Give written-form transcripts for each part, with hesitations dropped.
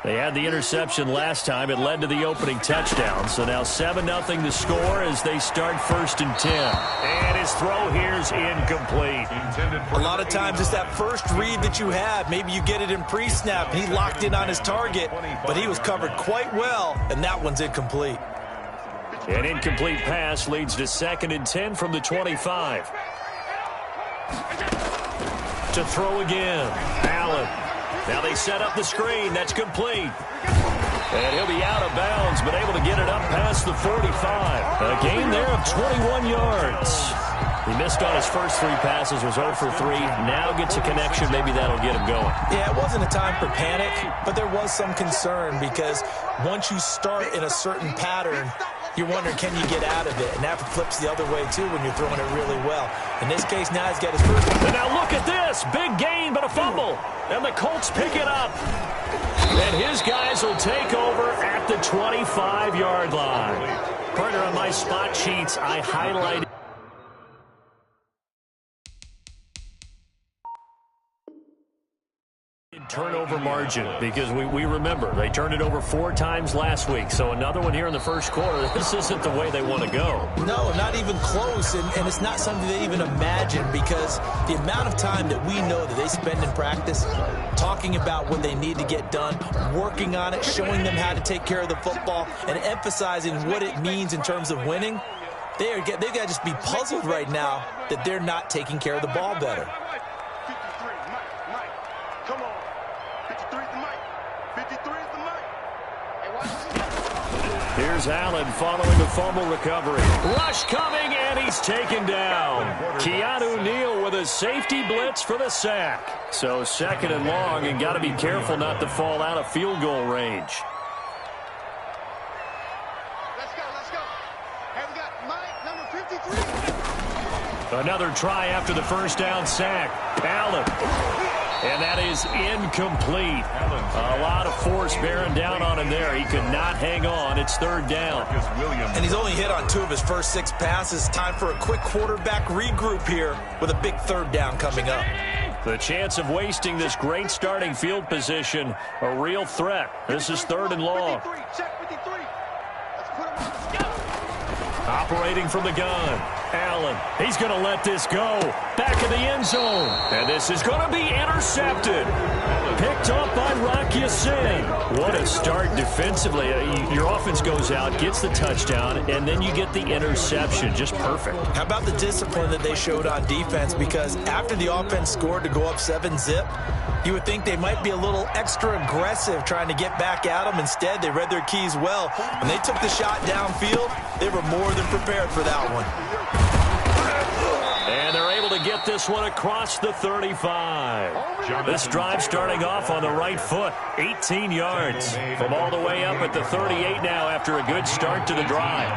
They had the interception last time. It led to the opening touchdown. So now 7-0 the score as they start 1st and 10. And his throw here's incomplete. A lot of times it's that first read that you have. Maybe you get it in pre-snap. He locked in on his target, but he was covered quite well, and that one's incomplete. An incomplete pass leads to 2nd and 10 from the 25. To throw again. Allen. Now they set up the screen. That's complete. And he'll be out of bounds, but able to get it up past the 45. A gain there of 21 yards. He missed on his first 3 passes, was 0 for 3. Now gets a connection. Maybe that'll get him going. Yeah, it wasn't a time for panic, but there was some concern because once you start in a certain pattern, you're wondering, can you get out of it? And that flips the other way, too, when you're throwing it really well. In this case, now he's got his first. And now look at this. Big gain, but a fumble. And the Colts pick it up. And his guys will take over at the 25-yard line. Partner, on my spot sheets, I highlighted. Turnover margin, because we remember they turned it over 4 times last week, so another one here in the first quarter. This isn't the way they want to go. No, not even close, and it's not something they even imagine, because the amount of time that we know that they spend in practice talking about what they need to get done, working on it, showing them how to take care of the football, and emphasizing what it means in terms of winning, they've got to just be puzzled right now that they're not taking care of the ball better. Here's Allen following the fumble recovery. Rush coming, and he's taken down. Keanu Neal with a safety blitz for the sack. So 2nd and long, and got to be careful not to fall out of field goal range. Let's go. Hey, we got Mike, number 53. Another try after the first down sack. Allen. And that is incomplete. A lot of force bearing down on him there. He could not hang on. It's 3rd down. And he's only hit on 2 of his first 6 passes. Time for a quick quarterback regroup here with a big 3rd down coming up. The chance of wasting this great starting field position, a real threat. This is 3rd and long. Operating from the gun. Allen, he's going to let this go. Back in the end zone. And this is going to be intercepted. Picked up by Rocky Sin. What a start defensively. Your offense goes out, gets the touchdown, and then you get the interception. Just perfect. How about the discipline that they showed on defense? Because after the offense scored to go up 7-zip, you would think they might be a little extra aggressive trying to get back at them. Instead, they read their keys well. When they took the shot downfield, they were more than prepared for that one. And they're able to get this one across the 35. This drive starting off on the right foot, 18 yards. From all the way up at the 38 now after a good start to the drive.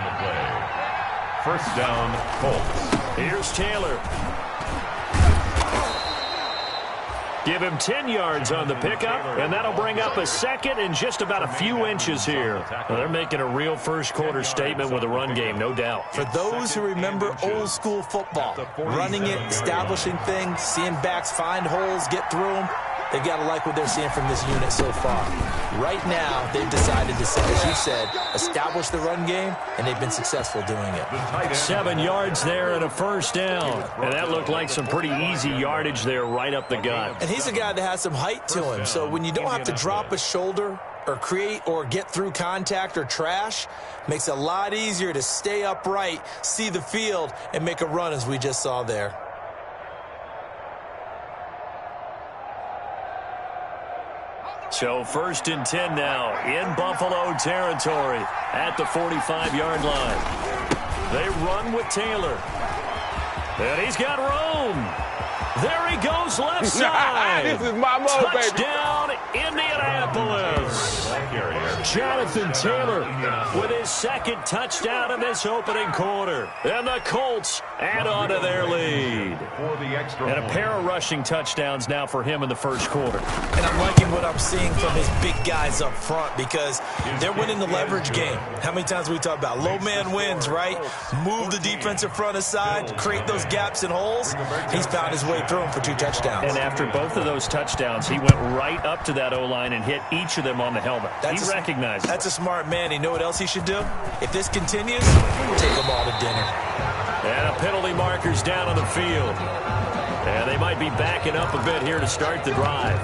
1st down, Colts. Here's Taylor. Give him 10 yards on the pickup, and that'll bring up a 2nd and just about a few inches here. Well, they're making a real first-quarter statement with a run game, no doubt. For those who remember old-school football, running it, establishing things, seeing backs find holes, get through them, they've got to like what they're seeing from this unit so far. Right now, they've decided to, as you said, establish the run game, and they've been successful doing it. 7 yards there and a 1st down. And that looked like some pretty easy yardage there right up the gut. And he's a guy that has some height to him, so when you don't have to drop a shoulder or create or get through contact or trash, makes it a lot easier to stay upright, see the field, and make a run as we just saw there. So 1st and 10 now in Buffalo territory at the 45-yard line. They run with Taylor. And he's got room. There he goes left side. This is my mode, baby. Touchdown, Indianapolis. Jonathan Taylor with his second touchdown in this opening quarter. And the Colts add on to their lead. And a pair of rushing touchdowns now for him in the first quarter. And I'm liking what I'm seeing from his big guys up front because they're winning the leverage game. How many times we talk about low man wins, right? Move the defensive front aside, create those gaps and holes. He's found his way through them for 2 touchdowns. And after both of those touchdowns, he went right up to that O-line and hit each of them on the helmet. He recognized it. That's a smart man. You know what else he should do? If this continues, take them all to dinner. And a penalty marker's down on the field. And they might be backing up a bit here to start the drive.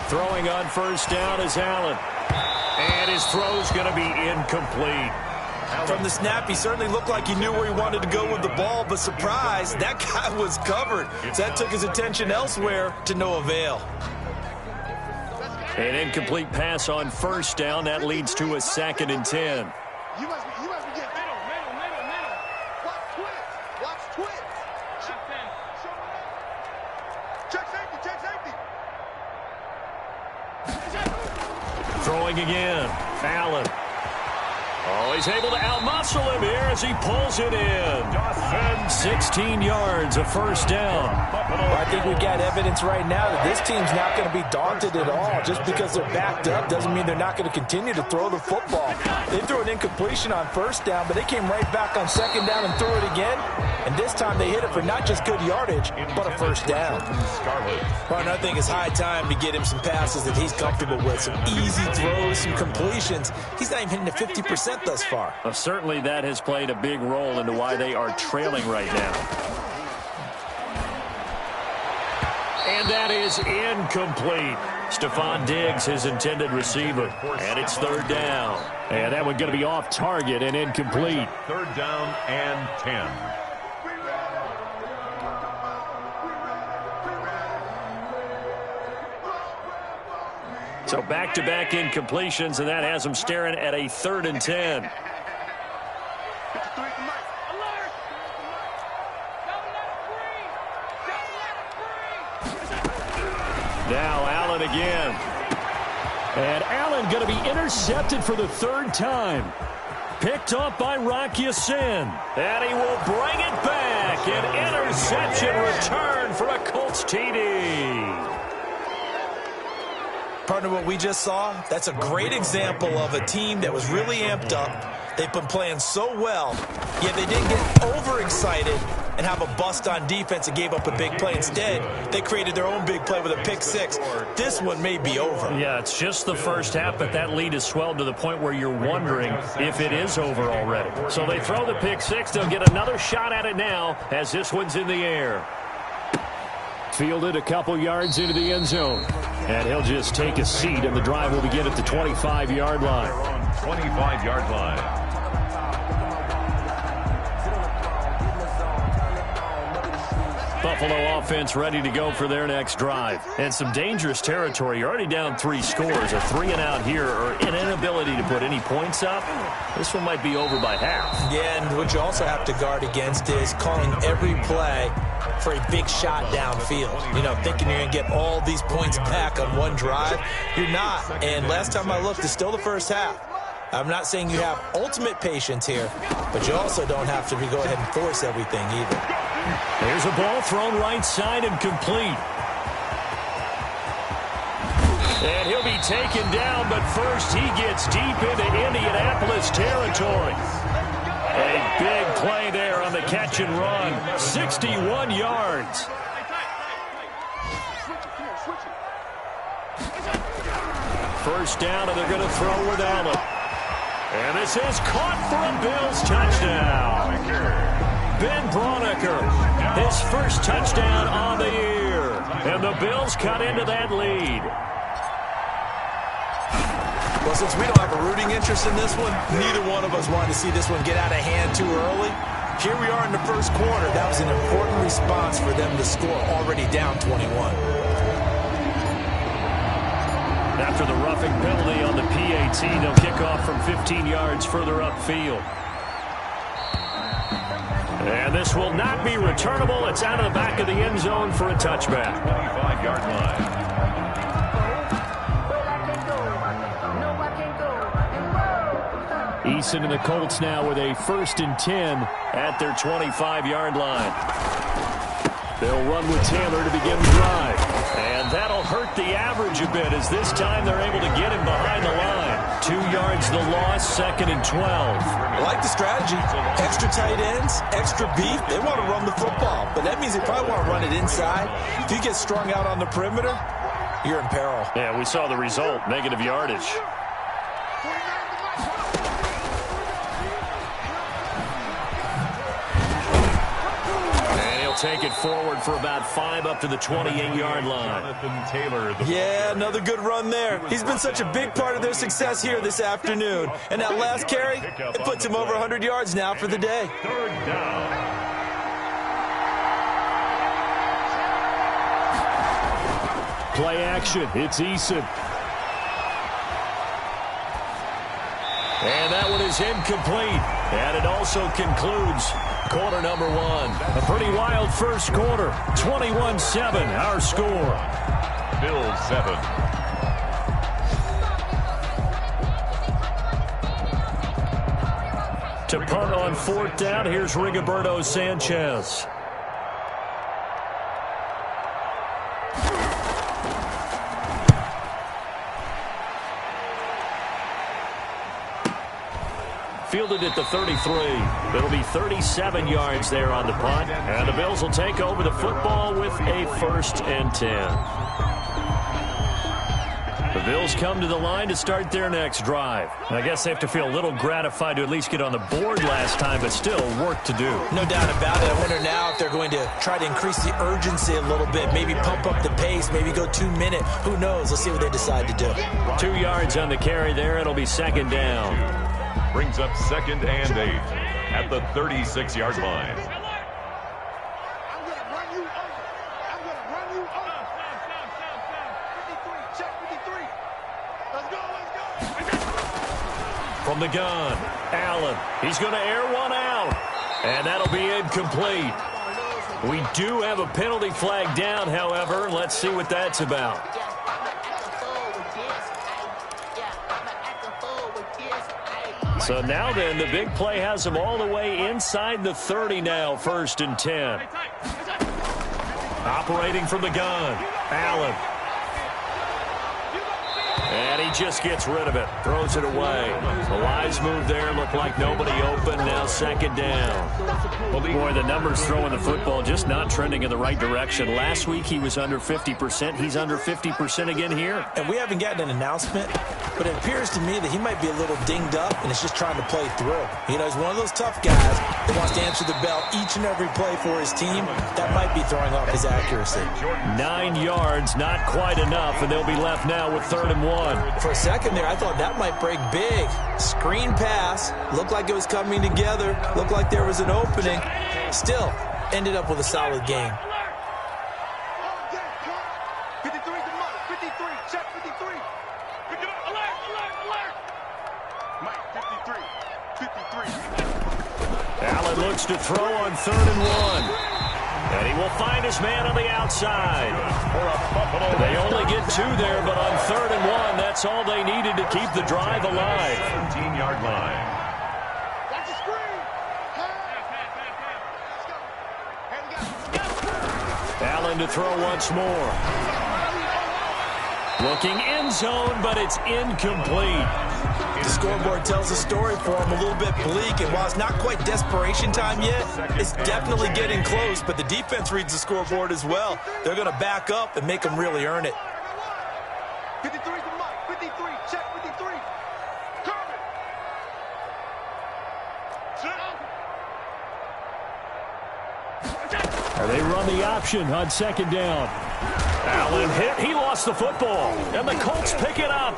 Throwing on first down is Allen. And his throw's going to be incomplete. From the snap, he certainly looked like he knew where he wanted to go with the ball, but surprise, that guy was covered. So that took his attention elsewhere to no avail. An incomplete pass on first down. That leads to a 2nd and 10. You must be getting middle. Watch twitch. Check safety. Throwing again. Allen. Oh, he's able to outmuscle him here as he pulls it in. 16 yards, a first down. Well, I think we got evidence right now that this team's not going to be daunted at all. Just because they're backed up doesn't mean they're not going to continue to throw the football. They threw an incompletion on first down, but they came right back on second down and threw it again. And this time they hit it for not just good yardage, but a first down. Well, I think it's high time to get him some passes that he's comfortable with. Some easy throws, some completions. He's not even hitting the 50% thus far. Well, certainly that has played a big role into why they are trailing right now. And that is incomplete. Stephon Diggs, his intended receiver. And it's 3rd down. And that one going to be off target and incomplete. 3rd down and 10. So back-to-back incompletions, and that has them staring at a 3rd and 10. Now Allen again. And Allen going to be intercepted for the 3rd time. Picked off by Rock Ya-Sin. And he will bring it back. An interception return for a Colts TD. Partner, what we just saw, that's a great example of a team that was really amped up. They've been playing so well, yet they didn't get overexcited and have a bust on defense and gave up a big play. Instead, they created their own big play with a pick 6. This one may be over. Yeah, it's just the first half, but that lead has swelled to the point where you're wondering if it is over already. So they throw the pick 6. They'll get another shot at it now as this one's in the air. Fielded a couple yards into the end zone. And he'll just take a seat, and the drive will begin at the 25-yard line. 25-yard line. Buffalo offense ready to go for their next drive. And some dangerous territory. You're already down 3 scores. A 3-and-out here or an inability to put any points up. This one might be over by half. Yeah, and what you also have to guard against is calling every play for a big shot downfield. You know, thinking you're going to get all these points back on one drive. You're not. And last time I looked, it's still the first half. I'm not saying you have ultimate patience here, but you also don't have to go ahead and force everything either. There's a ball thrown right side and complete. And he'll be taken down, but first he gets deep into Indianapolis territory. A big play there on the catch and run. 61 yards. First down, and they're going to throw with Allen. And this is caught for a Bills touchdown. Ben Braunecker, his first touchdown on the year. And the Bills cut into that lead. Well, since we don't have a rooting interest in this one, neither one of us wanted to see this one get out of hand too early. Here we are in the first quarter. That was an important response for them to score, already down 21. After the roughing penalty on the PAT, they'll kick off from 15 yards further upfield. And this will not be returnable. It's out of the back of the end zone for a touchback. 25-yard line. Eason and the Colts now with a 1st and 10 at their 25-yard line. They'll run with Taylor to begin the drive. And that'll hurt the average a bit as this time they're able to get him behind the line. 2 yards the loss, 2nd and 12. I like the strategy. Extra tight ends, extra beef. They want to run the football, but that means they probably want to run it inside. If you get strung out on the perimeter, you're in peril. Yeah, we saw the result, negative yardage. Take it forward for about 5 up to the 28-yard line. Taylor, yeah, another good run there. He's been such a big part of their success here this afternoon. And that last carry, it puts him over 100 yards now for the day. 3rd down. Play action. It's Eason. And that one is incomplete. And it also concludes quarter number 1. A pretty wild first quarter. 21-7, our score. Bills 7. To punt on 4th down, here's Rigoberto Sanchez. Fielded at the 33. It'll be 37 yards there on the punt. And the Bills will take over the football with a 1st and 10. The Bills come to the line to start their next drive. I guess they have to feel a little gratified to at least get on the board last time, but still work to do. No doubt about it. I wonder now if they're going to try to increase the urgency a little bit, maybe pump up the pace, maybe go 2 minute. Who knows? Let's see what they decide to do. 2 yards on the carry there. It'll be 2nd down. Brings up 2nd and 8 at the 36-yard line. I'm going to run you over. I'm going to run you over. 53, check 53. Let's go, let's go. From the gun, Allen. He's going to air one out. And that'll be incomplete. We do have a penalty flag down, however. Let's see what that's about. So now then, the big play has him all the way inside the 30 now, 1st and 10. Operating from the gun, Allen. And he just gets rid of it, throws it away. The wise move there, looked like nobody open, now 2nd down. Boy, the numbers throwing the football just not trending in the right direction. Last week he was under 50%. He's under 50% again here. And we haven't gotten an announcement, but it appears to me that he might be a little dinged up and is just trying to play through. You know, he's one of those tough guys that wants to answer the bell each and every play for his team. That might be throwing off his accuracy. 9 yards, not quite enough, and they'll be left now with 3rd and 1. For a second there, I thought that might break big. Screen pass. Looked like it was coming together. Looked like there was an opening. Still, ended up with a solid game. 53 to Mike. 53, check 53. Pick it up. Alert, alert, alert. Mike, 53. Allen looks to throw on 3rd and 1. And he will find his man on the outside. They only get 2 there, but on 3rd and 1, that's all they needed to keep the drive alive. 17-yard line. Watch the screen. Let's go. Allen to throw once more. Looking end zone, but it's incomplete. The scoreboard tells a story for him, a little bit bleak, and while it's not quite desperation time yet, it's definitely getting close, but the defense reads the scoreboard as well. They're going to back up and make them really earn it. 53 to Mike. 53, check 53. Cover. They run the option on 2nd down. Allen hit. He lost the football, and the Colts pick it up.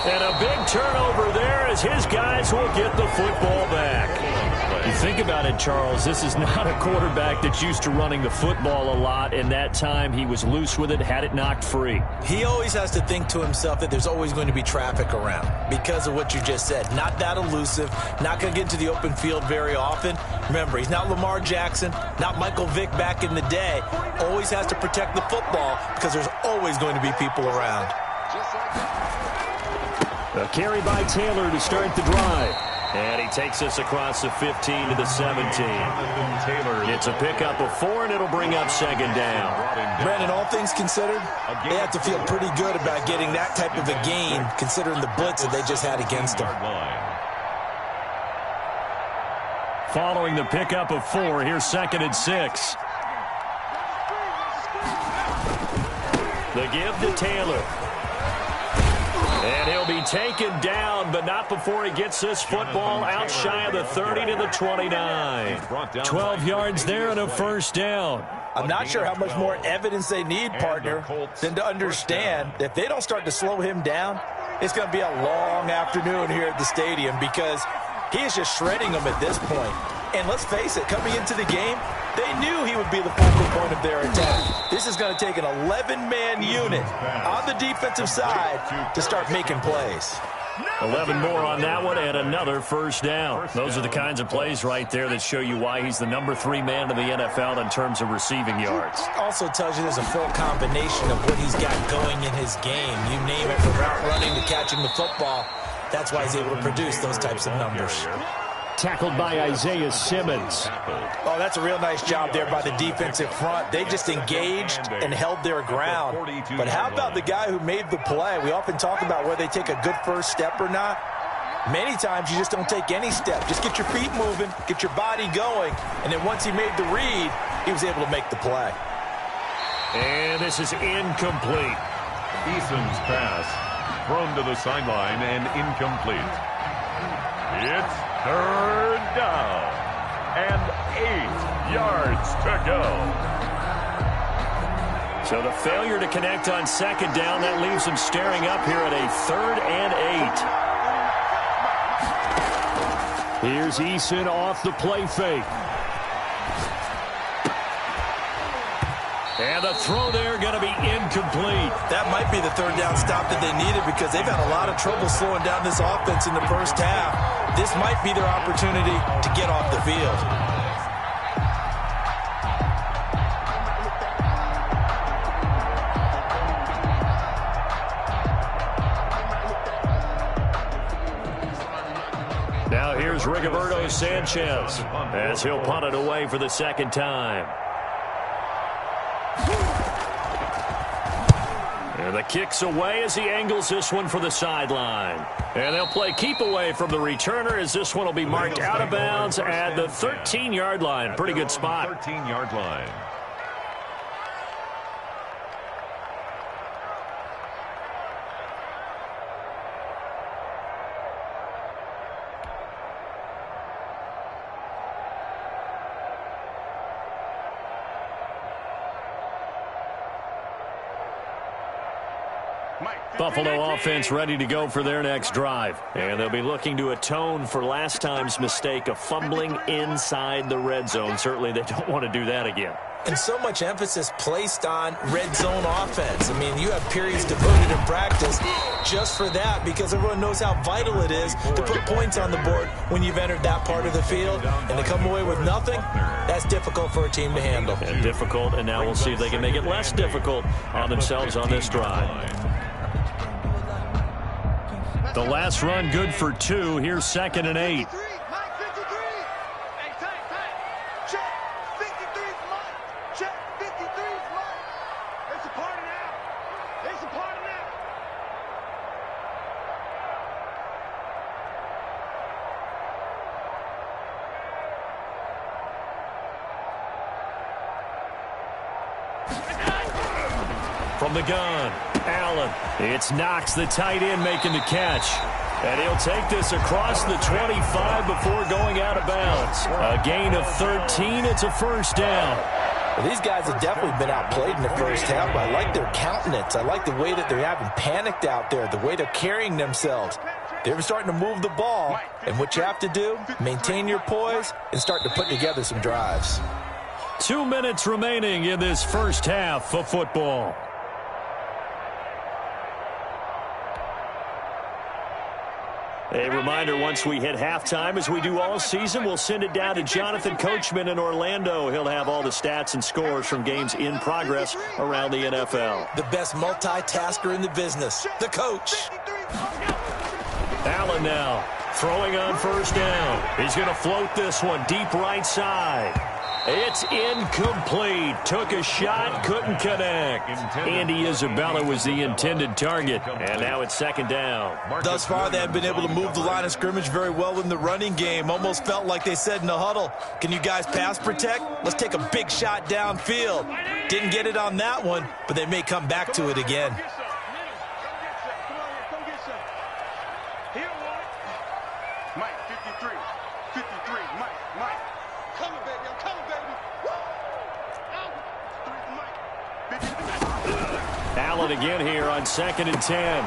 And a big turnover there as his guys will get the football back. You think about it, Charles, this is not a quarterback that's used to running the football a lot, and that time he was loose with it, had it knocked free. He always has to think to himself that there's always going to be traffic around because of what you just said. Not that elusive, not going to get into the open field very often. Remember, he's not Lamar Jackson, not Michael Vick back in the day. Always has to protect the football because there's always going to be people around. A carry by Taylor to start the drive. And he takes us across the 15 to the 17. It's a pickup of 4, and it'll bring up second down. Brandon, all things considered, they have to feel pretty good about getting that type of a gain, considering the blitz that they just had against them. Following the pickup of 4, here's 2nd and 6. The give to Taylor. And he'll be taken down, but not before he gets this football out shy of the 30 to the 29. 12 yards there and a first down. I'm not sure how much more evidence they need, partner, than to understand that if they don't start to slow him down, it's going to be a long afternoon here at the stadium because he is just shredding them at this point. And let's face it, coming into the game, they knew he would be the focal point of their attack. This is going to take an 11-man unit on the defensive side to start making plays. 11 more on that one and another first down. Those are the kinds of plays right there that show you why he's the number 3 man in the NFL in terms of receiving yards. Also tells you there's a full combination of what he's got going in his game. You name it, from route running to catching the football. That's why he's able to produce those types of numbers. Tackled by Isaiah Simmons. Oh, that's a real nice job there by the defensive front. They just engaged and held their ground. But how about the guy who made the play? We often talk about whether they take a good first step or not. Many times you just don't take any step. Just get your feet moving, get your body going, and then once he made the read, he was able to make the play. And this is incomplete. Eason's pass thrown to the sideline and incomplete. It's 3rd down and 8 yards to go. So the failure to connect on 2nd down, that leaves him staring up here at a 3rd and 8. Here's Eason off the play fake. And the throw there going to be incomplete. That might be the 3rd down stop that they needed because they've had a lot of trouble slowing down this offense in the first half. This might be their opportunity to get off the field. Now here's Rigoberto Sanchez as he'll punt it away for the 2nd time. And the kick's away as he angles this one for the sideline. And they'll play keep away from the returner as this one will be marked out of bounds at the 13-yard line. Pretty good spot. 13-yard line. Buffalo offense ready to go for their next drive. And they'll be looking to atone for last time's mistake of fumbling inside the red zone. Certainly they don't want to do that again. And so much emphasis placed on red zone offense. I mean, you have periods devoted in practice just for that because everyone knows how vital it is to put points on the board when you've entered that part of the field. And to come away with nothing, that's difficult for a team to handle. And difficult, and now we'll see if they can make it less difficult on themselves on this drive. The last run good for 2. Here's 2nd and 8. From the gun, Allen. It's Knox, the tight end, making the catch. And he'll take this across the 25 before going out of bounds. A gain of 13. It's a first down. Well, these guys have definitely been outplayed in the first half, but I like their countenance. I like the way that they're having panicked out there, the way they're carrying themselves. They're starting to move the ball, and what you have to do, maintain your poise and start to put together some drives. 2 minutes remaining in this first half of football. A reminder, once we hit halftime, as we do all season, we'll send it down to Jonathan Coachman in Orlando. He'll have all the stats and scores from games in progress around the NFL. The best multitasker in the business, the coach. Allen now throwing on first down. He's going to float this one deep right side. It's incomplete. Took a shot, couldn't connect. Andy Isabella was the intended target, and now it's second down. Thus far, they have been able to move the line of scrimmage very well in the running game. Almost felt like they said in the huddle, can you guys pass protect? Let's take a big shot downfield. Didn't get it on that one, but they may come back to it again. Mike, 53, Mike. Coming, baby, I'm coming, baby. Woo! Allen again here on 2nd and 10.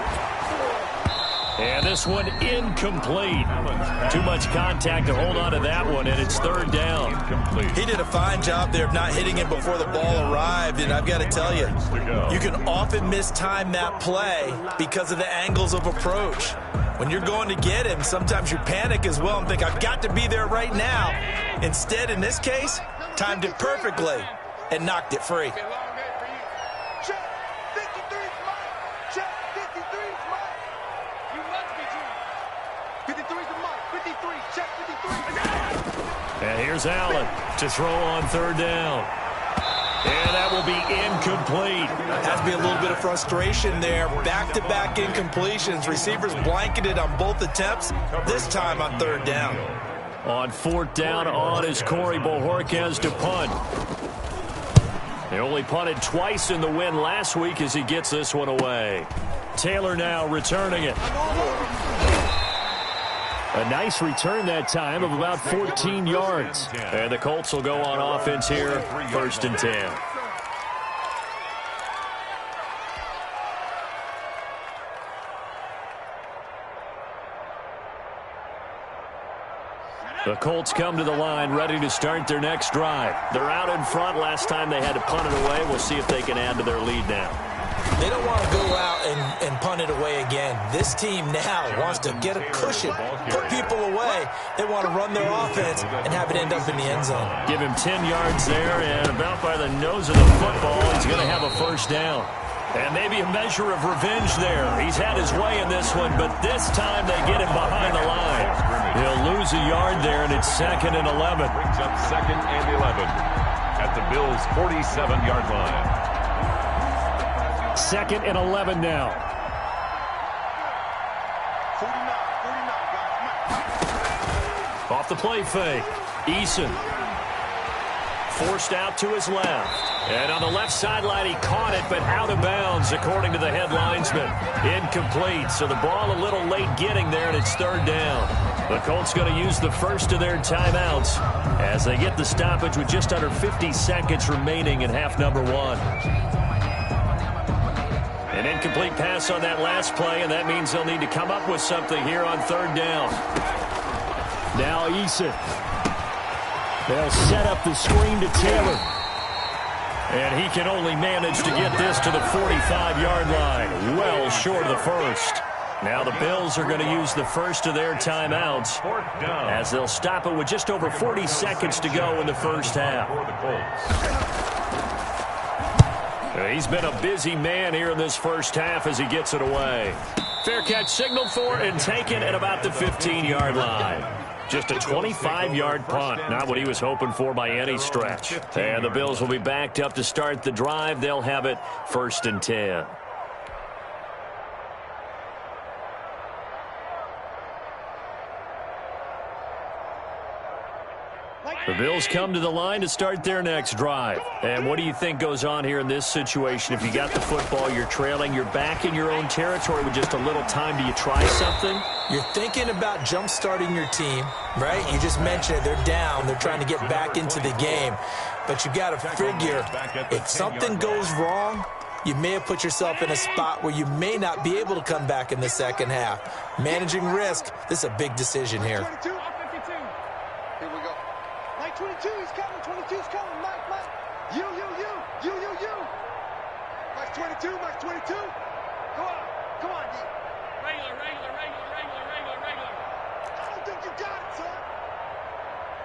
And this one incomplete. Too much contact to hold on to that one, and it's third down. He did a fine job there of not hitting him before the ball arrived, and I've got to tell you, you can often mistime that play because of the angles of approach. When you're going to get him, sometimes you panic as well and think, I've got to be there right now. Instead, in this case, timed it perfectly and knocked it free. Check, 53's Mike. Check, 53's Mike. You must be true. 53's Mike. 53, check 53. And here's Allen to throw on third down. And that will be incomplete. Has to be a little bit of frustration there. Back-to-back incompletions. Receivers blanketed on both attempts, this time on third down. On fourth down on is Corey Bojorquez to punt. They only punted twice in the win last week as he gets this one away. Taylor now returning it. A nice return that time of about 14 yards. And the Colts will go on offense here, 1st and 10. The Colts come to the line ready to start their next drive. They're out in front. Last time they had to punt it away. We'll see if they can add to their lead now. They don't want to go out and punt it away again. This team now wants to get a cushion, put people away. They want to run their offense and have it end up in the end zone. Give him 10 yards there, and about by the nose of the football, he's going to have a first down. And maybe a measure of revenge there. He's had his way in this one, but this time they get him behind the line. He'll lose a yard there, and it's 2nd and 11. Brings up 2nd and 11 at the Bills' 47-yard line. 2nd and 11 now. 49, guys. Off the play fake. Eason forced out to his left. And on the left sideline, he caught it, but out of bounds, according to the head linesman. Incomplete, so the ball a little late getting there, and it's third down. The Colts going to use the first of their timeouts as they get the stoppage with just under 50 seconds remaining in half number 1. An incomplete pass on that last play, and that means they'll need to come up with something here on third down. Now Eason. They'll set up the screen to Taylor. And he can only manage to get this to the 45-yard line, well short of the first. Now the Bills are going to use the first of their timeouts as they'll stop it with just over 40 seconds to go in the first half. He's been a busy man here in this first half as he gets it away. Fair catch signaled for and taken at about the 15-yard line. Just a 25-yard punt, not what he was hoping for by any stretch. And the Bills will be backed up to start the drive. They'll have it 1st and 10. The Bills come to the line to start their next drive. And what do you think goes on here in this situation? If you got the football, you're trailing, you're back in your own territory with just a little time. Do you try something? You're thinking about jump-starting your team, right? You just mentioned it. They're down. They're trying to get back into the game. But you got to figure if something goes wrong, you may have put yourself in a spot where you may not be able to come back in the second half. Managing risk, this is a big decision here. Here we go. Mike 22, he's coming. 22's coming. Mike. You. Mike 22, Mike 22. Come on, D. Regular. I don't think you got it, son.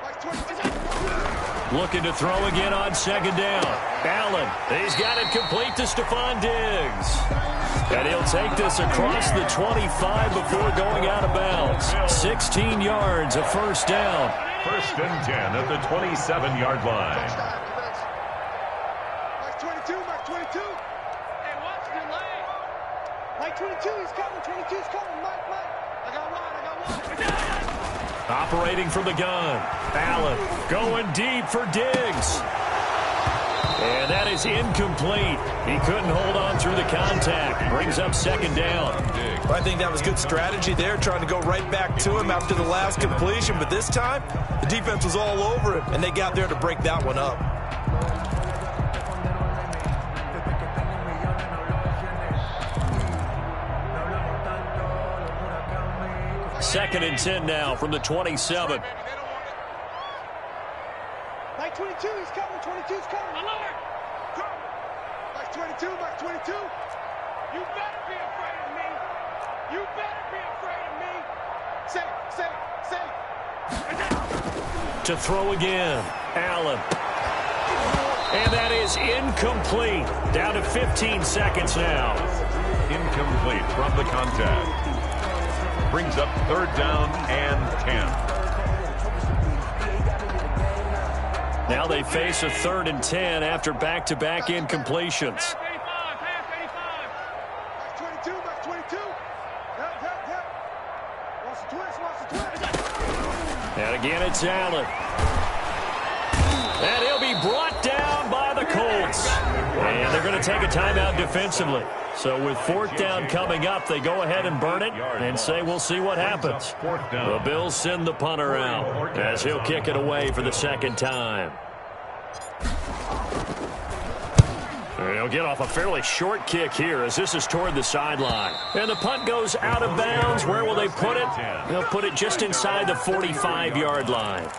Mike 22. Looking to throw again on second down. Allen, he's got it complete to Stephon Diggs. And he'll take this across the 25 before going out of bounds. 16 yards, a first down. First and 10 at the 27-yard line. Mike 22, Mike 22. Hey, watch the delay. Mike 22, he's coming. 22's coming. Mike. I got one. Operating from the gun. Allen going deep for Diggs. And that is incomplete. He couldn't hold on through the contact. Brings up second down. Well, I think that was good strategy there, trying to go right back to him after the last completion. But this time, the defense was all over him, and they got there to break that one up. Second and 10 now from the 27. Mike 22, he's coming. 22's coming. Alert! Mike 22, Mike 22. You better be afraid of me. You better be afraid of me. Say. To throw again. Allen. And that is incomplete. Down to 15 seconds now. Incomplete from the contact. Brings up third down and 10. Now they face a third and 10 after back-to-back incompletions. Pass 85. Mike 22. Yep. Watch the twist. And again, it's Allen. And he'll be brought down by the Colts. And they're going to take a timeout defensively. So with fourth down coming up, they go ahead and burn it and say we'll see what happens. The Bills send the punter out as he'll kick it away for the second time. He'll get off a fairly short kick here as this is toward the sideline. And the punt goes out of bounds. Where will they put it? They'll put it just inside the 45-yard line.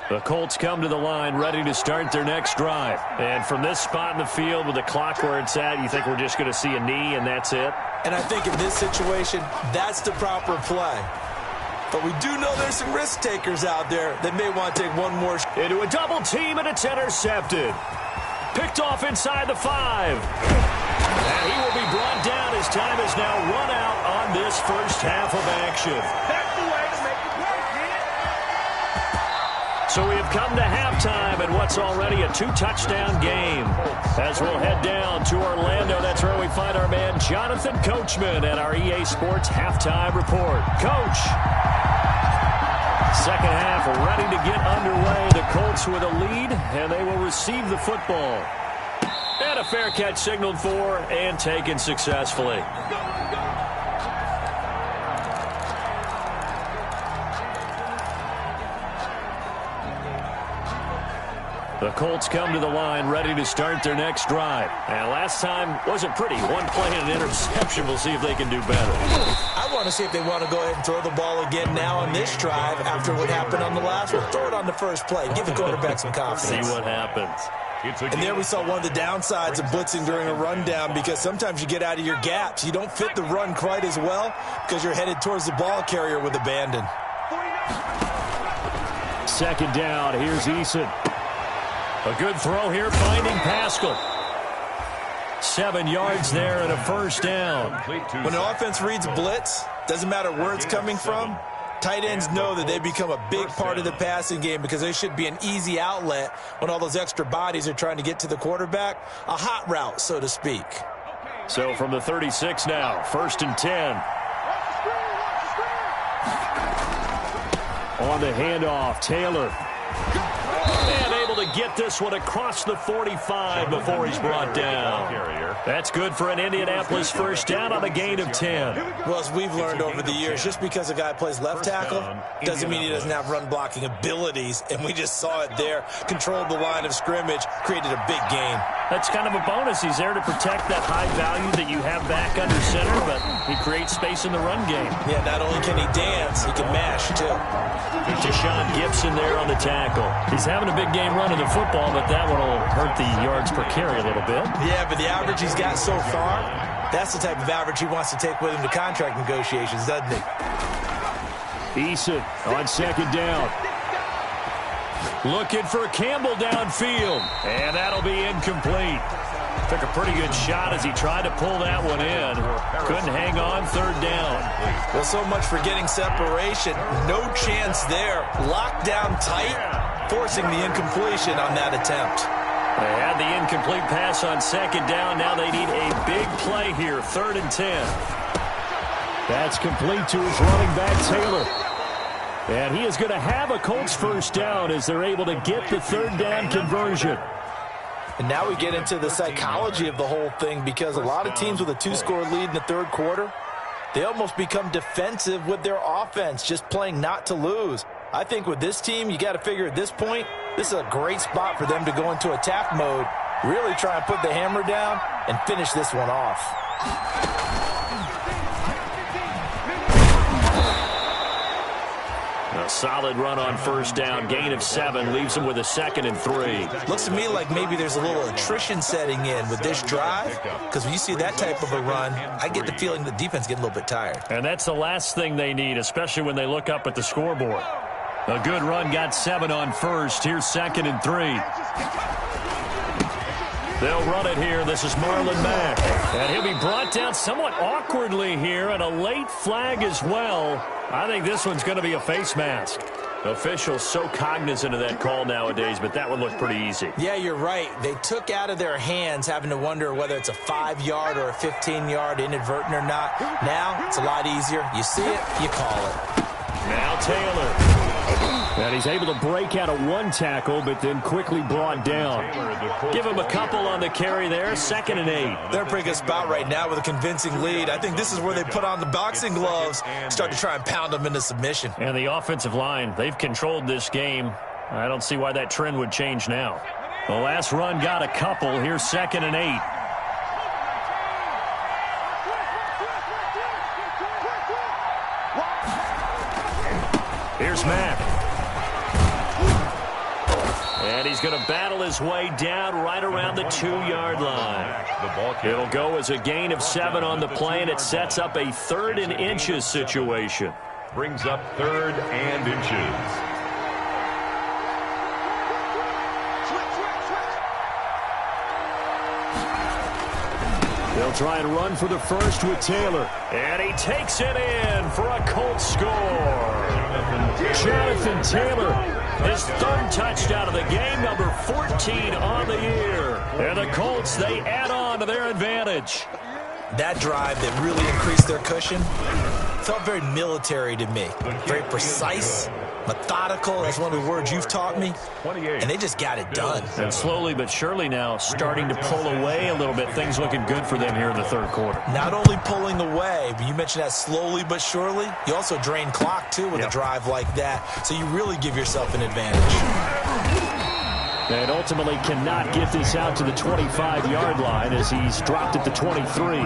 The Colts come to the line ready to start their next drive. And from this spot in the field with the clock where it's at, you think we're just going to see a knee and that's it? And I think in this situation, that's the proper play. But we do know there's some risk takers out there that may want to take one more. Into a double team, and it's intercepted. Picked off inside the 5. And he will be brought down as time is now run out on this first half of action. That's the way to make it work, man. So we have come to halftime in what's already a 2-touchdown game. As we'll head down to Orlando, that's where we find our man Jonathan Coachman at our EA Sports Halftime Report. Coach, second half ready to get underway. The Colts with a lead, and they will receive the football. And a fair catch signaled for and taken successfully. The Colts come to the line ready to start their next drive. And last time wasn't pretty. One play and an interception. We'll see if they can do better. I want to see if they want to go ahead and throw the ball again now on this drive after what happened on the last one. Throw it on the first play. Give the quarterback some confidence. See what happens. And there we saw one of the downsides of blitzing during a rundown because sometimes you get out of your gaps. You don't fit the run quite as well because you're headed towards the ball carrier with abandon. Second down. Here's Eason. A good throw here, finding Pascal. 7 yards there and a first down. When an offense reads blitz, doesn't matter where it's coming from, tight ends know that they become a big part of the passing game because they should be an easy outlet when all those extra bodies are trying to get to the quarterback. A hot route, so to speak. So from the 36 now, first and 10. On the handoff, Taylor. And able to get this one across the 45 before he's brought down. That's good for an Indianapolis first down on a gain of 10. Well, as we've learned over the years, just because a guy plays left tackle doesn't mean he doesn't have run-blocking abilities, and we just saw it there. Controlled the line of scrimmage, created a big gain. That's kind of a bonus. He's there to protect that high value that you have back under center, but he creates space in the run game. Yeah, not only can he dance, he can mash, too. Deshaun Gibson there on the tackle. He's having a big game running the football, but that one will hurt the yards per carry a little bit. Yeah, but the average he's got so far, that's the type of average he wants to take with him to contract negotiations, doesn't he? Eason on second down. Looking for Campbell downfield, and that'll be incomplete. Took a pretty good shot as he tried to pull that one in. Couldn't hang on, third down. Well, so much for getting separation. No chance there. Locked down tight, forcing the incompletion on that attempt. They had the incomplete pass on second down. Now they need a big play here, 3rd and 10. That's complete to his running back, Taylor. And he is going to have a Colts first down as they're able to get the 3rd down conversion. And now we get into the psychology of the whole thing, because a lot of teams with a 2-score lead in the third quarter, they almost become defensive with their offense, just playing not to lose. I think with this team, you got to figure at this point, this is a great spot for them to go into attack mode, really try and put the hammer down and finish this one off. A solid run on first down, gain of 7, leaves him with a 2nd and 3. Looks to me like maybe there's a little attrition setting in with this drive, because when you see that type of a run, I get the feeling the defense getting a little bit tired. And that's the last thing they need, especially when they look up at the scoreboard. A good run, got 7 on first. Here's 2nd and 3. They'll run it here. This is Marlon Mack. And he'll be brought down somewhat awkwardly here, and a late flag as well. I think this one's going to be a face mask. Officials so cognizant of that call nowadays, but that one looked pretty easy. Yeah, you're right. They took out of their hands having to wonder whether it's a 5-yard or a 15-yard inadvertent or not. Now, it's a lot easier. You see it, you call it. Now Taylor. And he's able to break out of one tackle, but then quickly brought down. Give him a couple on the carry there, 2nd and 8. They're in a pretty good spot right now with a convincing lead. I think this is where they put on the boxing gloves, start to try and pound them into submission. And the offensive line, they've controlled this game. I don't see why that trend would change now. The last run got a couple. Here's 2nd and 8. Here's Mack. And he's going to battle his way down right around the 2-yard line. It'll go as a gain of 7 on the play, and it sets up a 3rd and inches situation. Brings up 3rd and inches. They'll try and run for the first with Taylor. And he takes it in for a Colts score. Jonathan Taylor, his 3rd touchdown of the game, number 14 on the year. And the Colts, they add on to their advantage. That drive that really increased their cushion felt very military to me. Very precise, methodical. That's one of the words you've taught me. And they just got it done. And slowly but surely now starting to pull away a little bit. Things looking good for them here in the third quarter. Not only pulling away, but you mentioned that slowly but surely. You also drain clock, too, with a drive like that. So you really give yourself an advantage. And ultimately cannot get this out to the 25-yard line as he's dropped at the 23.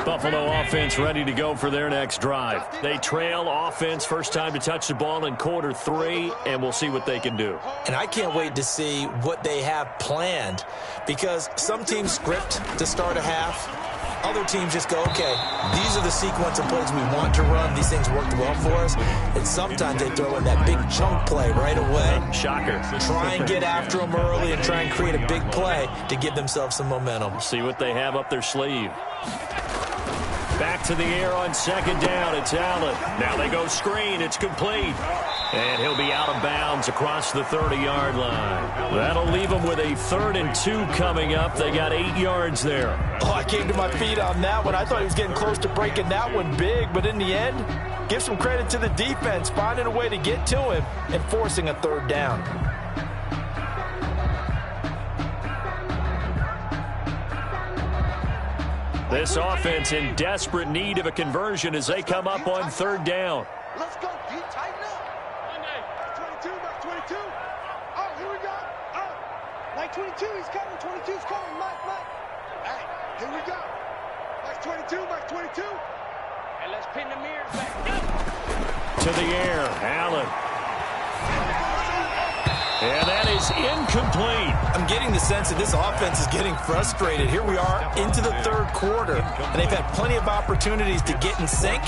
Buffalo offense ready to go for their next drive. They trail offense, first time to touch the ball in quarter 3, and we'll see what they can do. And I can't wait to see what they have planned, because some teams script to start a half. Other teams just go, okay, these are the sequence of plays we want to run. These things worked well for us. And sometimes they throw in that big chunk play right away. Shocker. Try and get after them early and try and create a big play to give themselves some momentum. See what they have up their sleeve. Back to the air on second down. It's Allen. Now they go screen. It's complete. And he'll be out of bounds across the 30-yard line. That'll leave him with a 3rd and 2 coming up. They got 8 yards there. Oh, I came to my feet on that one. I thought he was getting close to breaking that one big, but in the end, give some credit to the defense, finding a way to get to him and forcing a 3rd down. This offense in desperate need of a conversion as they come up on 3rd down. Let's go, D. Tighten up. 22, Mike 22. Oh, here we go. Oh, Mike 22, he's coming. 22's coming. Mike. Hey, here we go. Mike 22, Mike 22. And let's pin the mirrors back. To the air, Allen. And that is incomplete. I'm getting the sense that this offense is getting frustrated. Here we are into the 3rd quarter, and they've had plenty of opportunities to get in sync.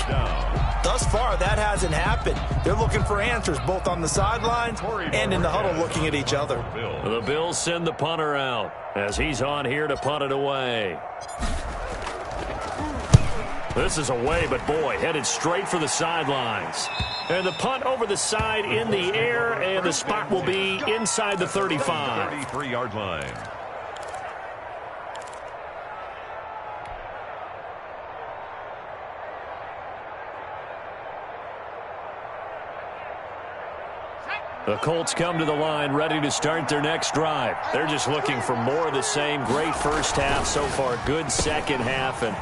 Thus far, that hasn't happened. They're looking for answers both on the sidelines and in the huddle looking at each other. The Bills send the punter out as he's on here to punt it away. This is away, but boy, headed straight for the sidelines. And the punt over the side in the air, and the spot will be inside the 35. 33-yard line. The Colts come to the line ready to start their next drive. They're just looking for more of the same. Great first half so far, good second half, and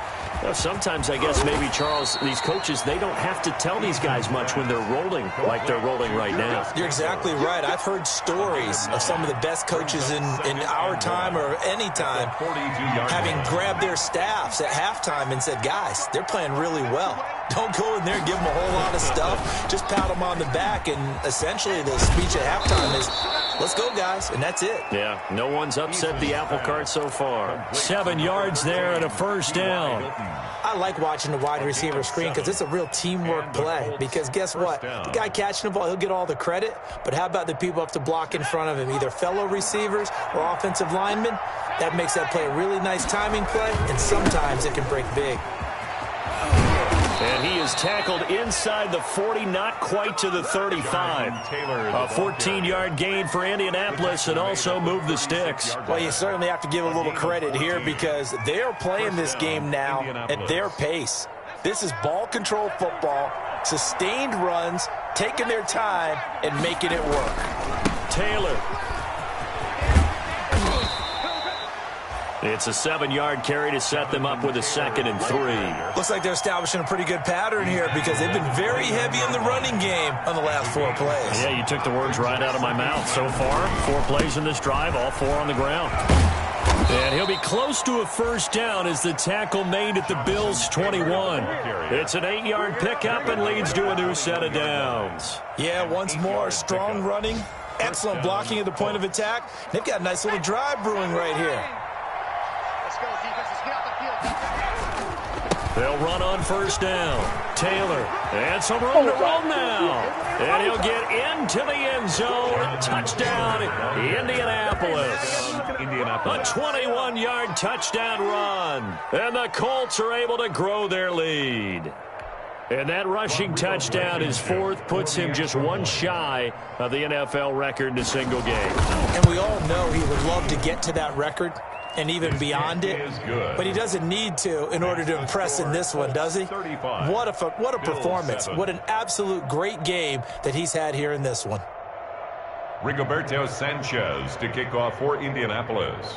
sometimes I guess maybe, Charles, these coaches, they don't have to tell these guys much when they're rolling like they're rolling right now. You're exactly right. I've heard stories of some of the best coaches in our time or any time having grabbed their staffs at halftime and said, guys, they're playing really well. Don't go in there and give them a whole lot of stuff. Just pat them on the back, and essentially the speech at halftime is, let's go, guys, and that's it. Yeah, no one's upset the apple cart so far. 7 yards there and a first down. I like watching the wide receiver screen because it's a real teamwork play. Because guess what? The guy catching the ball, he'll get all the credit. But how about the people up to block in front of him, either fellow receivers or offensive linemen? That makes that play a really nice timing play, and sometimes it can break big. And he is tackled inside the 40, not quite to the 35. A 14-yard gain for Indianapolis, and also move the sticks. Well, you certainly have to give a little credit here because they're playing this game now at their pace. This is ball control football, sustained runs, taking their time, and making it work. Taylor. It's a 7-yard carry to set them up with a 2nd and 3. Looks like they're establishing a pretty good pattern here because they've been very heavy in the running game on the last 4 plays. Yeah, you took the words right out of my mouth. So far, 4 plays in this drive, all 4 on the ground. And he'll be close to a first down as the tackle made at the Bills' 21. It's an 8-yard pickup and leads to a new set of downs. Yeah, once more, strong running, excellent blocking at the point of attack. They've got a nice little drive brewing right here. They'll run on first down. Taylor, and some room to run now. And he'll get into the end zone. Touchdown, Indianapolis. A 21-yard touchdown run. And the Colts are able to grow their lead. And that rushing touchdown, his 4th, puts him just 1 shy of the NFL record in a single game. And we all know he would love to get to that record and even beyond it, but he doesn't need to in order to impress in this one, does he? What a performance. What an absolute great game that he's had here in this one. Rigoberto Sanchez to kick off for Indianapolis.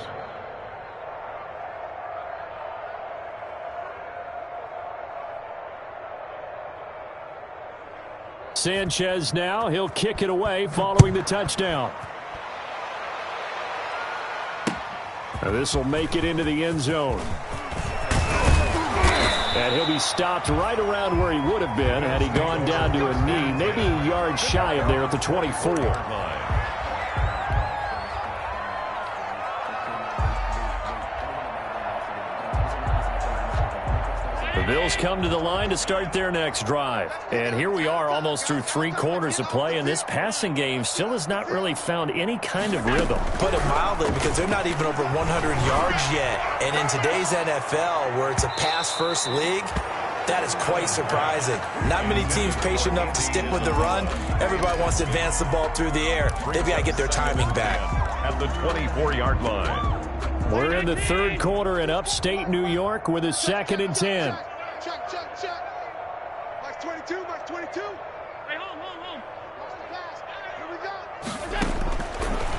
Sanchez now, he'll kick it away following the touchdown. This will make it into the end zone. And he'll be stopped right around where he would have been had he gone down to a knee, maybe a yard shy of there at the 24. The Bills come to the line to start their next drive. And here we are almost through 3 quarters of play, and this passing game still has not really found any kind of rhythm. Put it mildly, because they're not even over 100 yards yet. And in today's NFL, where it's a pass-first league, That is quite surprising. Not many teams patient enough to stick with the run. Everybody wants to advance the ball through the air. They've got to get their timing back. At the 24-yard line. We're in the third quarter in upstate New York with a 2nd and 10. Check. Max 22, Max 22. Hey, home. Lost the pass. Here we go.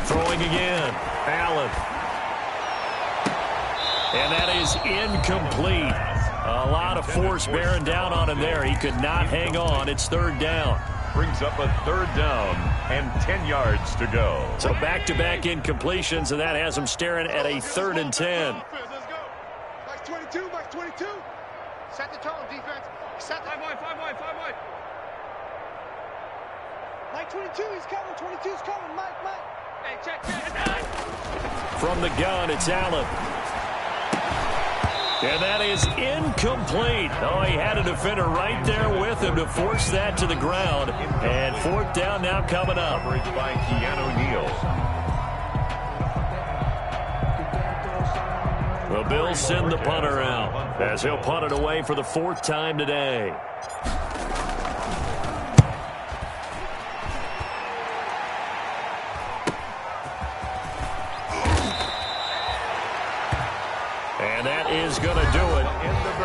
Throwing again. Allen. And that is incomplete. A lot of force bearing down on him there. He could not hang on. It's 3rd down. Brings up a 3rd down and 10 yards to go. So back-to-back incompletions, and that has him staring at a 3rd and 10. Let's go. Max 22, Max 22. Set the tone, defense. Set the... 5 wide. Mike 22, he's coming. 22's coming. Mike. Hey, check. From the gun, it's Allen. And that is incomplete. Oh, he had a defender right there with him to force that to the ground. And 4th down now coming up. Coverage by Keanu Neal. The Bills send the punter out as he'll punt it away for the 4th time today. And that is going to do it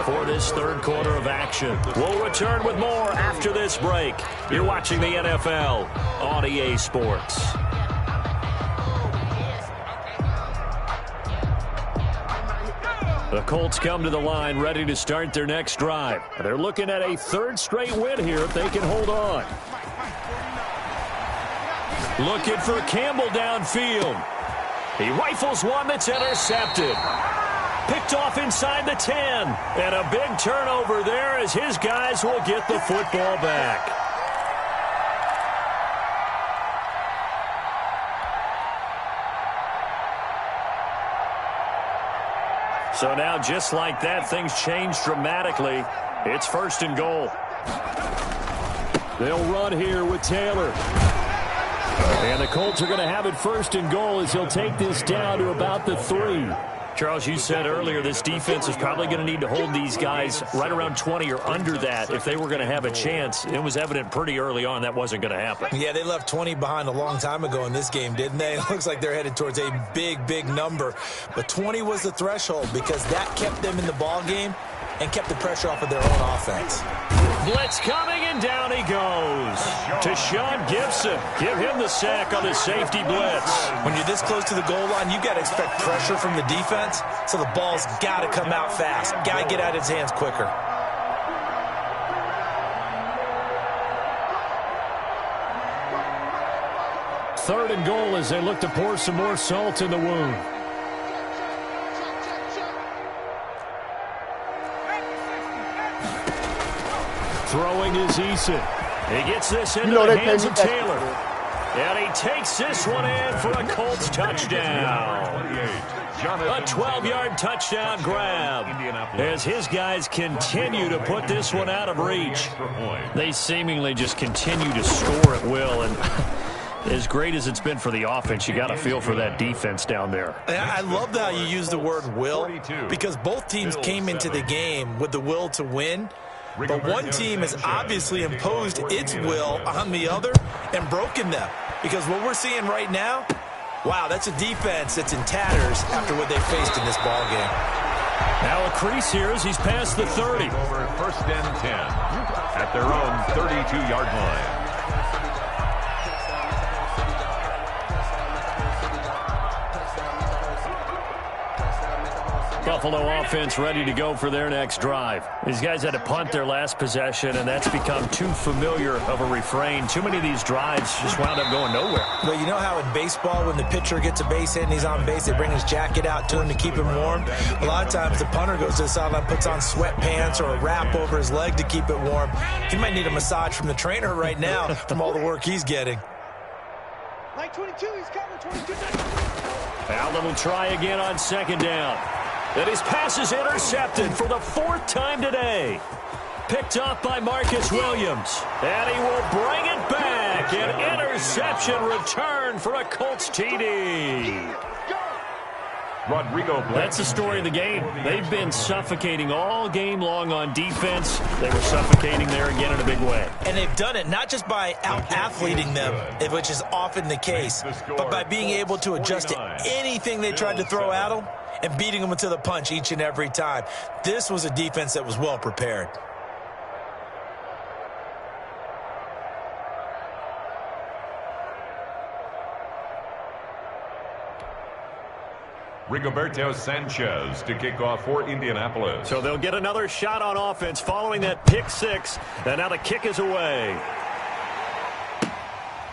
for this 3rd quarter of action. We'll return with more after this break. You're watching the NFL on EA Sports. The Colts come to the line ready to start their next drive. They're looking at a 3rd straight win here if they can hold on. Looking for Campbell downfield. He rifles one that's intercepted. Picked off inside the 10. And a big turnover there as his guys will get the football back. So now, just like that, things change dramatically. It's 1st and goal. They'll run here with Taylor. And the Colts are going to have it 1st and goal as he'll take this down to about the 3. Charles, you said earlier this defense is probably going to need to hold these guys right around 20 or under that if they were going to have a chance. It was evident pretty early on that wasn't going to happen. Yeah, they left 20 behind a long time ago in this game, didn't they? It looks like they're headed towards a big number. But 20 was the threshold because that kept them in the ball game and kept the pressure off of their own offense. Blitz coming, and down he goes. To Sean Gibson. Give him the sack on the safety blitz. When you're this close to the goal line, you got to expect pressure from the defense, so the ball's got to come out fast. Got to get out of his hands quicker. Third and goal as they look to pour some more salt in the wound. Throwing is Eason. He gets this into the hands of Taylor. And he takes this one in for a Colts touchdown. A 12-yard touchdown grab as his guys continue to put this one out of reach. They seemingly just continue to score at will. And as great as it's been for the offense, you got to feel for that defense down there. I love how you use the word will, because both teams came into the game with the will to win. But one team has obviously imposed its will on the other and broken them. Because what we're seeing right now, wow, that's a defense that's in tatters after what they faced in this ball game. Now a crease here as he's past the 30. Over 1st and 10 at their own 32-yard line. Buffalo offense ready to go for their next drive. These guys had to punt their last possession, and that's become too familiar of a refrain. Too many of these drives just wound up going nowhere. Well, you know how in baseball, when the pitcher gets a base hit and he's on base, they bring his jacket out to him to keep him warm? A lot of times the punter goes to the sideline, puts on sweatpants or a wrap over his leg to keep it warm. He might need a massage from the trainer right now from all the work he's getting. Mike 22, he's coming. 22. Allen will try again on 2nd down. And his pass is intercepted for the 4th time today. Picked off by Marcus Williams. And he will bring it back. An interception return for a Colts TD. Rodrigo. That's the story of the game. They've been suffocating all game long on defense. They were suffocating there again in a big way. And they've done it not just by out-athleting them, which is often the case, but by being able to adjust to anything they tried to throw at them and beating them to the punch each and every time. This was a defense that was well prepared. Rigoberto Sanchez to kick off for Indianapolis. So they'll get another shot on offense following that pick six, and now the kick is away.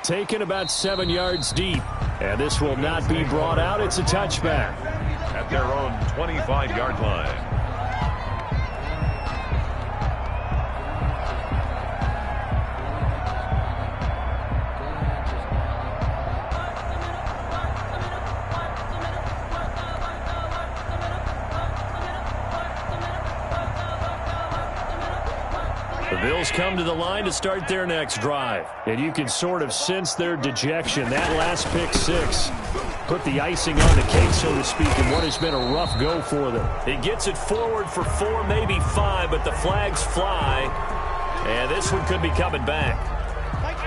Taken about 7 yards deep, and this will not be brought out. It's a touchback. At their own 25-yard line. The Bills come to the line to start their next drive. And you can sort of sense their dejection. That last pick six put the icing on the cake, so to speak, in what has been a rough go for them. He gets it forward for 4, maybe 5, but the flags fly. And this one could be coming back.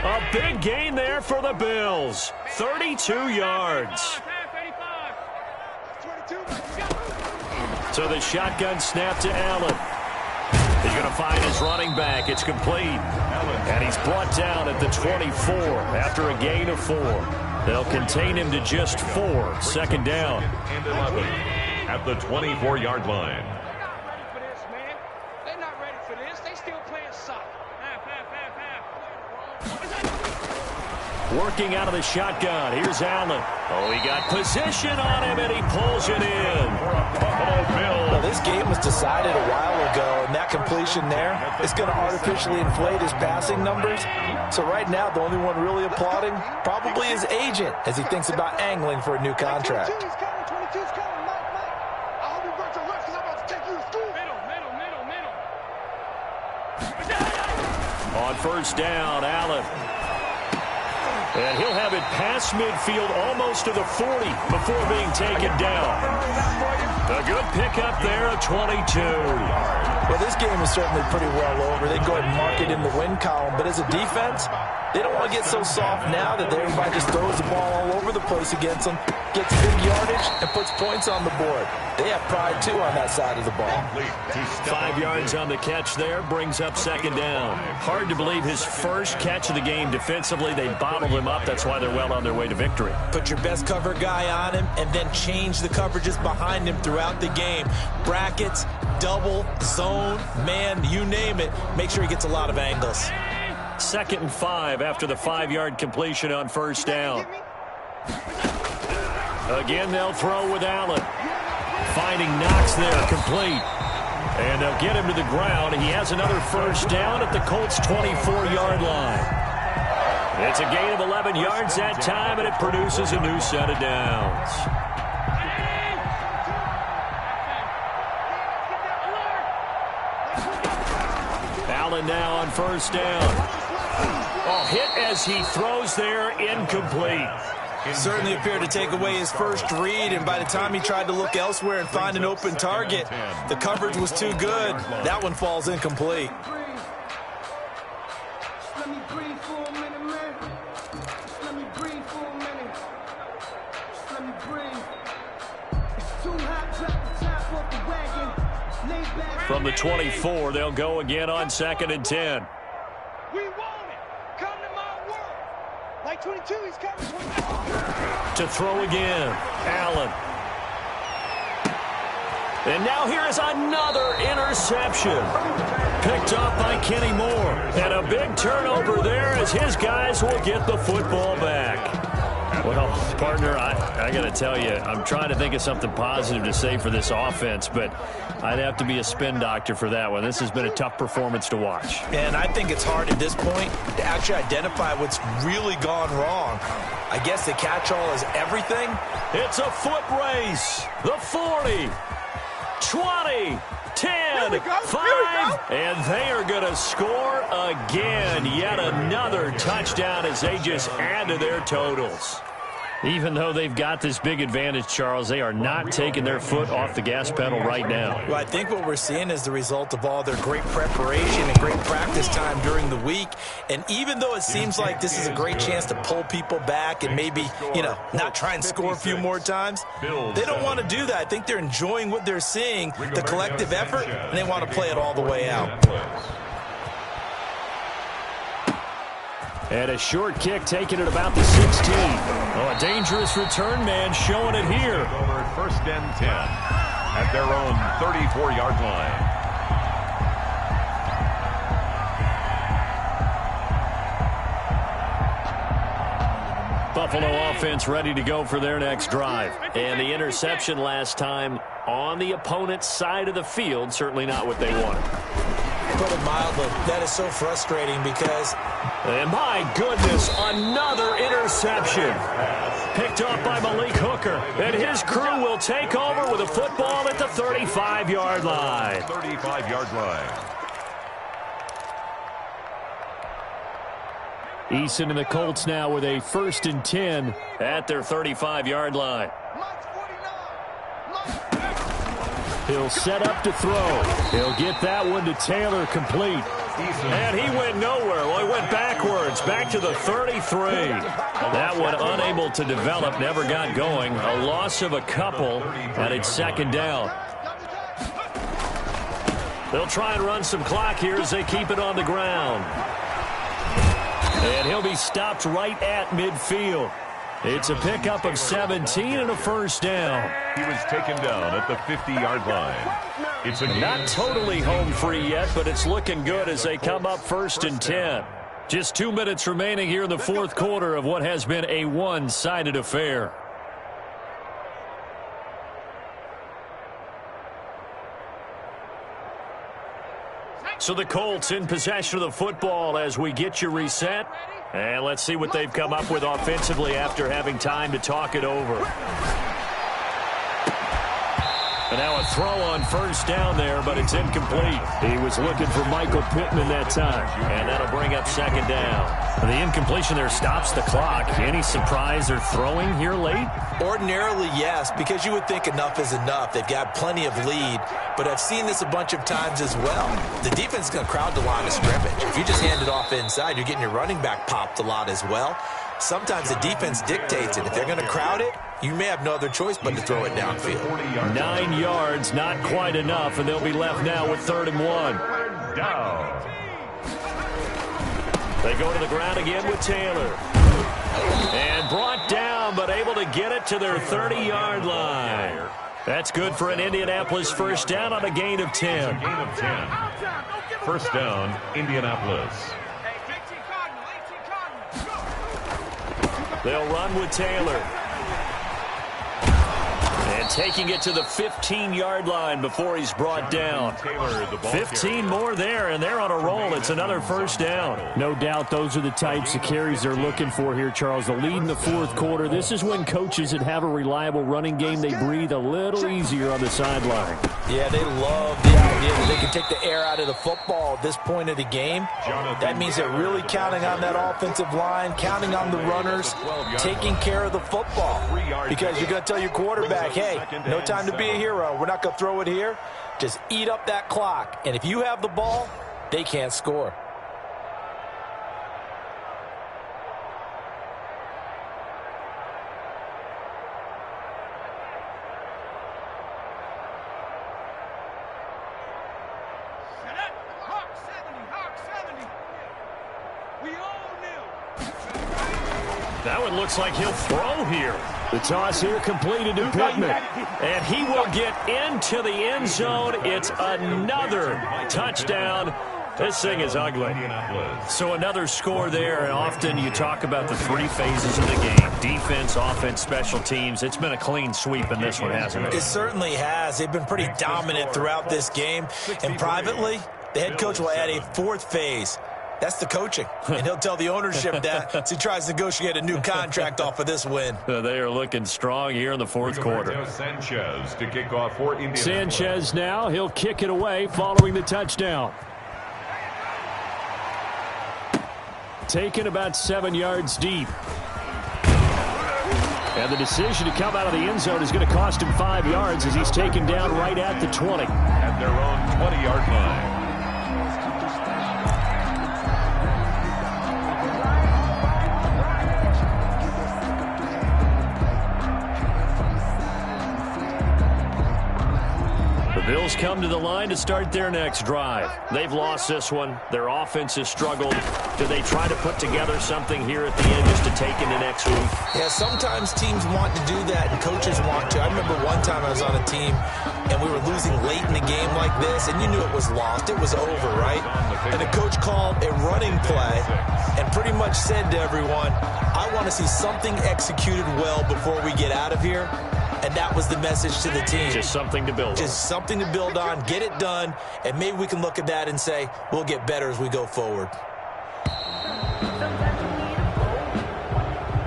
A big gain there for the Bills. 32 yards. So the shotgun snap to Allen. He's going to find his running back. It's complete. And he's brought down at the 24 after a gain of 4. They'll contain him to just 4. Second down. And 11 at the 24-yard line. They're not ready for this. They still playing soft. Working out of the shotgun. Here's Allen. Oh, he got position on him, and he pulls it in. Buffalo Bills. Well, this game was decided a while ago, and that completion there is going to artificially inflate his passing numbers. So right now, the only one really applauding probably his agent as he thinks about angling for a new contract. 22's coming, 22's coming, Mike. I hope you brought your left because I'm about to take you to school. Middle. On first down, Allen. And he'll have it past midfield almost to the 40 before being taken down. A good pickup there of 22. Well, this game is certainly pretty well over. They go ahead and mark it in the win column. But as a defense, they don't want to get so soft now that everybody just throws the ball all over the place against them, gets big yardage, and puts points on the board. They have pride, too, on that side of the ball. 5 yards on the catch there, brings up second down. Hard to believe his first catch of the game defensively. They bottled him up. That's why they're well on their way to victory. Put your best cover guy on him and then change the coverages behind him throughout the game. Brackets, double, zone, man, you name it. Make sure he gets a lot of angles. 2nd and 5 after the 5-yard completion on first down. Again, they'll throw with Allen. Finding Knox there, complete. And they'll get him to the ground. He has another first down at the Colts' 24-yard line. It's a gain of 11 yards that time, and it produces a new set of downs. Allen now on first down. Oh, hit as he throws there, incomplete. Certainly appeared to take away his first read, and by the time he tried to look elsewhere and find an open target, the coverage was too good. That one falls incomplete. Let me breathe for a minute, man. Let me breathe for a minute. Let me breathe. It's too hot, drop the top off the wagon. Lay back. From the 24, they'll go again on 2nd and 10. We want it. Come to my world. Like 22, he's coming. 22. To throw again, Allen. And now here is another interception. Picked up by Kenny Moore. And a big turnover there as his guys will get the football back. Well, partner, I got to tell you, I'm trying to think of something positive to say for this offense, but I'd have to be a spin doctor for that one. This has been a tough performance to watch. And I think it's hard at this point to actually identify what's really gone wrong. I guess the catch-all is everything. It's a foot race. The 40, 20, 10, 5, and they are going to score again. Yet another touchdown as they just add to their totals. Even though they've got this big advantage, Charles, they are not taking their foot off the gas pedal right now. Well, I think what we're seeing is the result of all their great preparation and great practice time during the week. And even though it seems like this is a great chance to pull people back and maybe, not try and score a few more times, they don't want to do that. I think they're enjoying what they're seeing, the collective effort, and they want to play it all the way out. And a short kick taken at about the 16. Oh, a dangerous return man showing it here. First and 10 at their own 34-yard line. Buffalo offense ready to go for their next drive. And the interception last time on the opponent's side of the field, certainly not what they wanted. Put it mildly, that is so frustrating because... And my goodness, another interception. Picked off by Malik Hooker. And his crew will take over with a football at the 35-yard line. 35-yard line. Eason and the Colts now with a 1st and 10 at their 35-yard line. He'll set up to throw. He'll get that one to Taylor complete. And he went nowhere. Well, he went backwards, back to the 33. That one unable to develop, never got going. A loss of a couple, and it's 2nd down. They'll try and run some clock here as they keep it on the ground. And he'll be stopped right at midfield. It's a pickup of 17 and a 1st down. He was taken down at the 50-yard line. It's not totally home free yet, but it's looking good as they come up 1st and 10. Just 2 minutes remaining here in the 4th quarter of what has been a one-sided affair. So the Colts in possession of the football as we get you reset. And let's see what they've come up with offensively after having time to talk it over. And now a throw on 1st down there, but it's incomplete. He was looking for Michael Pittman that time. And that'll bring up 2nd down. And the incompletion there stops the clock. Any surprise they're throwing here late? Ordinarily, yes, because you would think enough is enough. They've got plenty of lead, but I've seen this a bunch of times as well. The defense is going to crowd the line of scrimmage. If you just hand it off inside, you're getting your running back popped a lot as well. Sometimes the defense dictates it. If they're going to crowd it, you may have no other choice but to throw it downfield. 9 yards, not quite enough, and they'll be left now with 3rd and 1. Down. They go to the ground again with Taylor. And brought down, but able to get it to their 30-yard line. That's good for an Indianapolis 1st down on a gain of 10. A gain of 10. 1st down, Indianapolis. They'll run with Taylor. And taking it to the 15-yard line before he's brought down. 15 more there, and they're on a roll. It's another 1st down. No doubt those are the types of carries they're looking for here, Charles. The lead in the 4th quarter. This is when coaches that have a reliable running game, they breathe a little easier on the sideline. Yeah, they love the idea that they can take the air out of the football at this point of the game. That means they're really counting on that offensive line, counting on the runners, taking care of the football. Because you're going to tell your quarterback, hey, no time to be a hero. We're not going to throw it here. Just eat up that clock. And if you have the ball, they can't score. That one looks like he'll throw here. The toss here completed to Pittman. And he will get into the end zone. It's another touchdown. This thing is ugly. So another score there. And often you talk about the 3 phases of the game. Defense, offense, special teams. It's been a clean sweep in this one, hasn't it? It certainly has. They've been pretty dominant throughout this game. And privately, the head coach will add a 4th phase. That's the coaching. And he'll tell the ownership that as he tries to negotiate a new contract off of this win. They are looking strong here in the 4th quarter. Sanchez to kick off for Indianapolis. Sanchez now. He'll kick it away following the touchdown. Taken about 7 yards deep. And the decision to come out of the end zone is going to cost him 5 yards as he's taken down right at the 20. At their own 20-yard line. The Bills come to the line to start their next drive. They've lost this one. Their offense has struggled. Do they try to put together something here at the end just to take into next week? Yeah, sometimes teams want to do that and coaches want to. I remember one time I was on a team and we were losing late in the game like this, and you knew it was lost. It was over, right? And the coach called a running play and pretty much said to everyone, I want to see something executed well before we get out of here. And that was the message to the team. Just something to build on. Just something to build on, get it done, and maybe we can look at that and say, we'll get better as we go forward.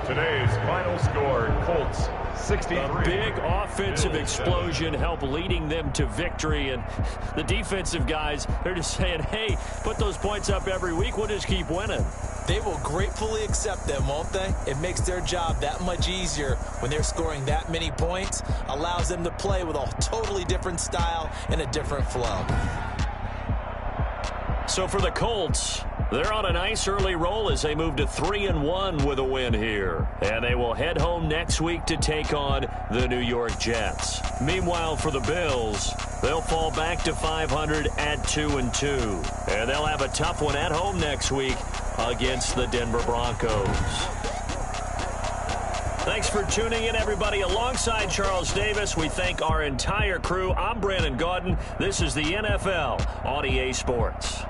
Today's final score, Colts 63. A big offensive explosion helped leading them to victory. And the defensive guys, they're just saying, hey, put those points up every week. We'll just keep winning. They will gratefully accept them, won't they? It makes their job that much easier when they're scoring that many points. Allows them to play with a totally different style and a different flow. So for the Colts, they're on a nice early roll as they move to 3-1 with a win here. And they will head home next week to take on the New York Jets. Meanwhile, for the Bills, they'll fall back to 500 at 2-2. And they'll have a tough one at home next week against the Denver Broncos. Thanks for tuning in, everybody. Alongside Charles Davis, we thank our entire crew. I'm Brandon Gaudin. This is the NFL on EA Sports.